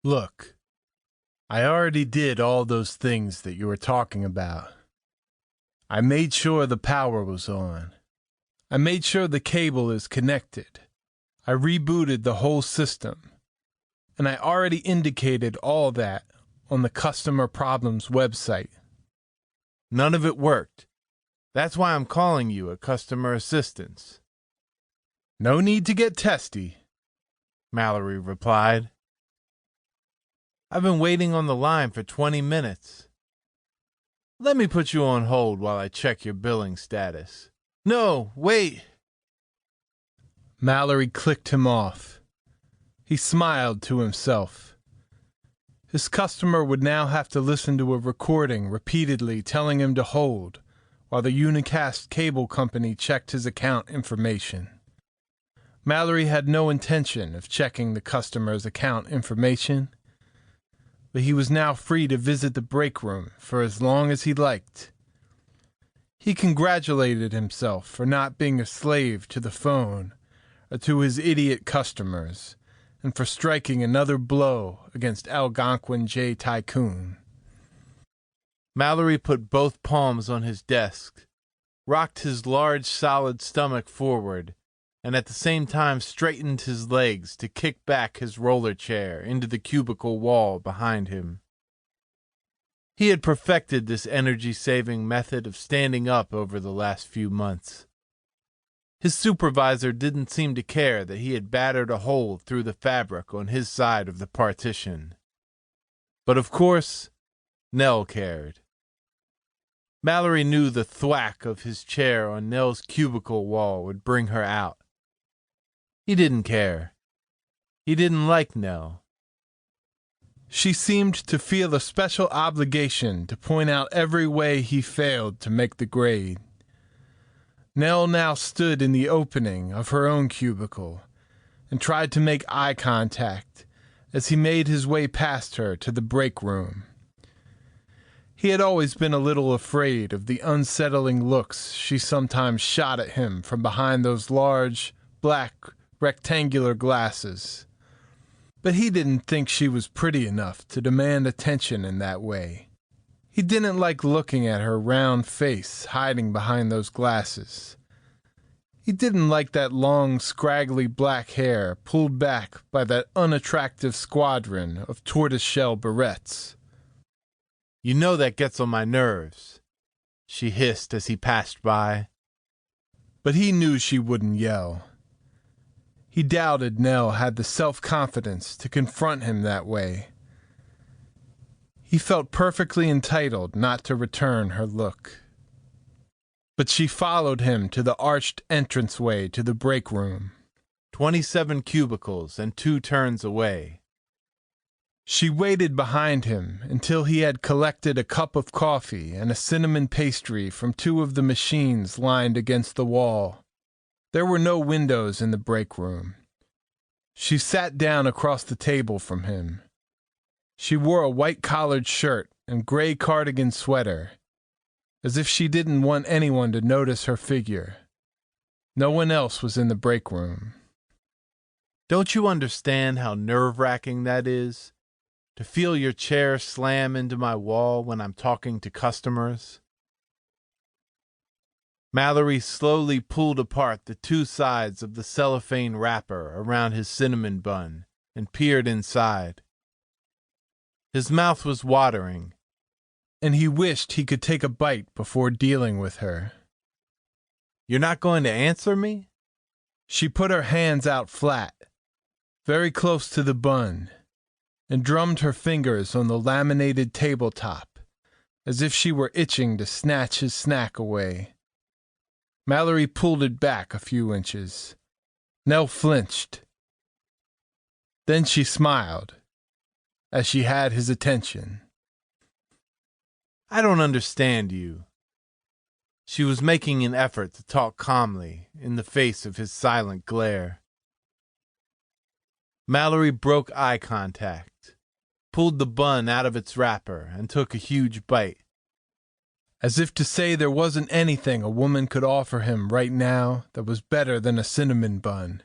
Look, I already did all those things that you were talking about. I made sure the power was on. I made sure the cable is connected. I rebooted the whole system. And I already indicated all that on the Customer Problems website. None of it worked. That's why I'm calling you at Customer Assistance. No need to get testy, Mallory replied. I've been waiting on the line for 20 minutes. Let me put you on hold while I check your billing status. No, wait. Mallory clicked him off. He smiled to himself. His customer would now have to listen to a recording repeatedly telling him to hold while the unicast cable company checked his account information. Mallory had no intention of checking the customer's account information, but he was now free to visit the break room for as long as he liked. He congratulated himself for not being a slave to the phone or to his idiot customers, and for striking another blow against Algonquin J. Tycoon. Mallory put both palms on his desk, rocked his large solid stomach forward, and at the same time straightened his legs to kick back his roller chair into the cubicle wall behind him. He had perfected this energy-saving method of standing up over the last few months. His supervisor didn't seem to care that he had battered a hole through the fabric on his side of the partition. But of course, Nell cared. Mallory knew the thwack of his chair on Nell's cubicle wall would bring her out. He didn't care. He didn't like Nell. She seemed to feel a special obligation to point out every way he failed to make the grade. Nell now stood in the opening of her own cubicle and tried to make eye contact as he made his way past her to the break room. He had always been a little afraid of the unsettling looks she sometimes shot at him from behind those large, black, rectangular glasses. But he didn't think she was pretty enough to demand attention in that way. He didn't like looking at her round face hiding behind those glasses. He didn't like that long, scraggly black hair pulled back by that unattractive squadron of tortoiseshell barrettes. You know that gets on my nerves, she hissed as he passed by. But he knew she wouldn't yell. He doubted Nell had the self-confidence to confront him that way. He felt perfectly entitled not to return her look. But she followed him to the arched entranceway to the break room. 27 cubicles and 2 turns away. She waited behind him until he had collected a cup of coffee and a cinnamon pastry from 2 of the machines lined against the wall. There were no windows in the break room. She sat down across the table from him. She wore a white-collared shirt and gray cardigan sweater, as if she didn't want anyone to notice her figure. No one else was in the break room. Don't you understand how nerve-wracking that is? To feel your chair slam into my wall when I'm talking to customers? Mallory slowly pulled apart the 2 sides of the cellophane wrapper around his cinnamon bun and peered inside. His mouth was watering, and he wished he could take a bite before dealing with her. You're not going to answer me? She put her hands out flat, very close to the bun, and drummed her fingers on the laminated tabletop, as if she were itching to snatch his snack away. Mallory pulled it back a few inches. Nell flinched. Then she smiled, as she had his attention. I don't understand you. She was making an effort to talk calmly in the face of his silent glare. Mallory broke eye contact, pulled the bun out of its wrapper, and took a huge bite. As if to say there wasn't anything a woman could offer him right now that was better than a cinnamon bun.